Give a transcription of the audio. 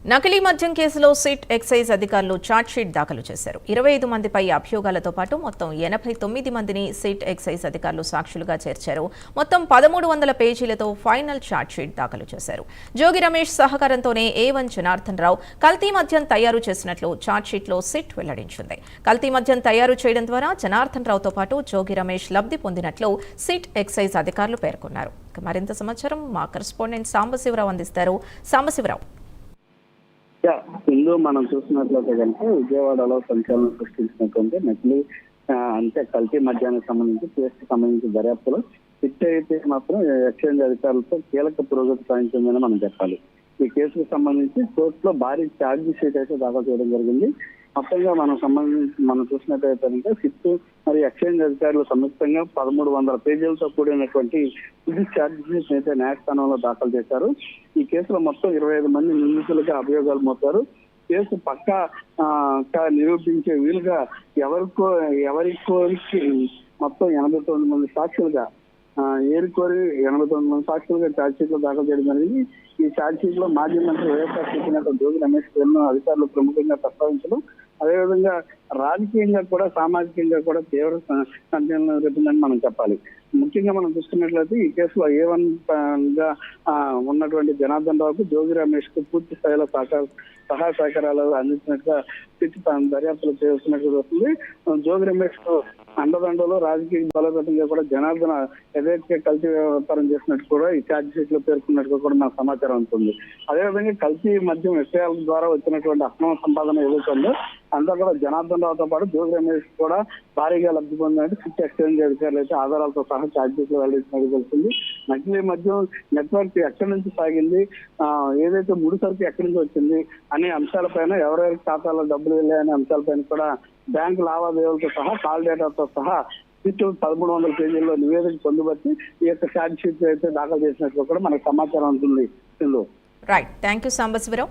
నకిలీ మద్యం కేసులో సిట్ ఎక్సైజ్ అధికారులు ఛార్జ్షీట్ దాఖలు చేశారు. 25 మందిపై అభియోగాలతో పాటు మొత్తం 89 మందిని సిట్ ఎక్సైజ్ అధికారులు సాక్షులుగా చేర్చారు. మొత్తం 1300 పేజీలతో ఫైనల్ ఛార్జ్షీట్ దాఖలు చేశారు. జోగి రమేష్ సహకారంతోనే A1 జనార్దన్ రావు కల్తీ మద్యం తయారు చేసినట్లు ఛార్జ్షీట్లో సిట్ వెల్లడించింది. కల్తీ మద్యం తయారు చేయడం ద్వారా జనార్దన్ రావుతో పాటు జోగి రమేష్ లబ్ధి పొందినట్లు సిట్ ఎక్సైజ్ అధికారులు పేర్కొన్నారు. మరింత సమాచారం మా కరెస్పాండెంట్ సాంబశివరావు అందిస్తారు. సాంబశివరావు, ఇందు మనం చూసినట్లయితే కనుక విజయవాడలో సంచలనం సృష్టించినటువంటి నకిలీ అంటే కల్తీ మద్యానికి సంబంధించి కేసుకు సంబంధించిన దర్యాప్తులో సిట్ అయితే మాత్రం ఎక్సైజ్ అధికారులతో కీలక పురోగతి సాధించిందని మనం చెప్పాలి. ఈ కేసుకు సంబంధించి కోర్టులో భారీ ఛార్జ్ షీట్ అయితే దాఖలు చేయడం జరిగింది. మొత్తంగా మనం చూసినట్లయితే కనుక సిట్ మరియు ఎక్సైజ్ అధికారులు సంయుక్తంగా 1300 పేజీలతో కూడినటువంటి ఇది ఛార్జ్ షీట్ అయితే న్యాయస్థానంలో దాఖలు చేశారు. ఈ కేసులో మొత్తం 25 మంది నిందితులుగా అభియోగాలు మోపారు. కేసు పక్కా నిరూపించే వీలుగా ఎవరికి మొత్తం 89 మంది సాక్షులుగా ఏరుకోరి 89 మంది సాక్షులుగా ఛార్జ్ షీట్ లో దాఖలు చేయడం జరిగింది. ఈ ఛార్జ్ షీట్ లో మాజీ మంత్రి వైఎస్ఆర్సీపీ నేత జోగి రమేష్ పేరును అధికారులు ప్రముఖంగా ప్రస్తావించడం, అదేవిధంగా రాజకీయంగా కూడా సామాజికంగా కూడా తీవ్ర సంచలనం రేపిందని మనం చెప్పాలి. ముఖ్యంగా మనం చూసుకున్నట్లయితే ఈ కేసులో A1 గా ఉన్నటువంటి జనార్దన్ రావుకు జోగి రమేష్ కు పూర్తి స్థాయిలో సహాయ సహకారాలు అందించినట్టుగా దర్యాప్తులు చేస్తున్నట్టు వస్తుంది. జోగి రమేష్ కు అండదండలో రాజకీయ బలోపేతంగా కూడా జనార్దన ఏదైతే కల్తీ వ్యాపారం చేసినట్టు కూడా ఈ ఛార్జ్ షీట్ లో పేర్కొన్నట్టుగా కూడా నాకు సమాచారం ఉంటుంది. అదేవిధంగా కల్తీ మద్యం విషయాల ద్వారా వచ్చినటువంటి అక్రమ సంపాదన ఏదైతే ఉందో అంతా కూడా జనార్దన్ రావుతో పాటు జోగి రమేష్ కూడా భారీగా లబ్ధి పొందినట్టు సిట్ ఎక్సైజ్ అధికారులు అయితే ఆధారాలతో సహా ఛార్జ్ షీట్ లో వెల్లడించినట్టు తెలుస్తుంది. నకిలీ మద్యం నెట్వర్క్ ఎక్కడి నుంచి సాగింది, ఏదైతే ముడి సరుకు ఎక్కడి నుంచి వచ్చింది అనే అంశాలపైన, ఎవరెవరికి ఖాతాలో డబ్బులు వెళ్ళాయనే అంశాలపైన కూడా బ్యాంకు లావాదేవీలతో సహా కాల్ డేటాతో సహా 1300 పేజీల్లో నివేదిక పొందుపరిచి ఈ యొక్క ఛార్జ్ షీట్ అయితే దాఖలు చేసినట్లు కూడా మనకు సమాచారం ఉంటుంది. Right, thank you Sambasivarao.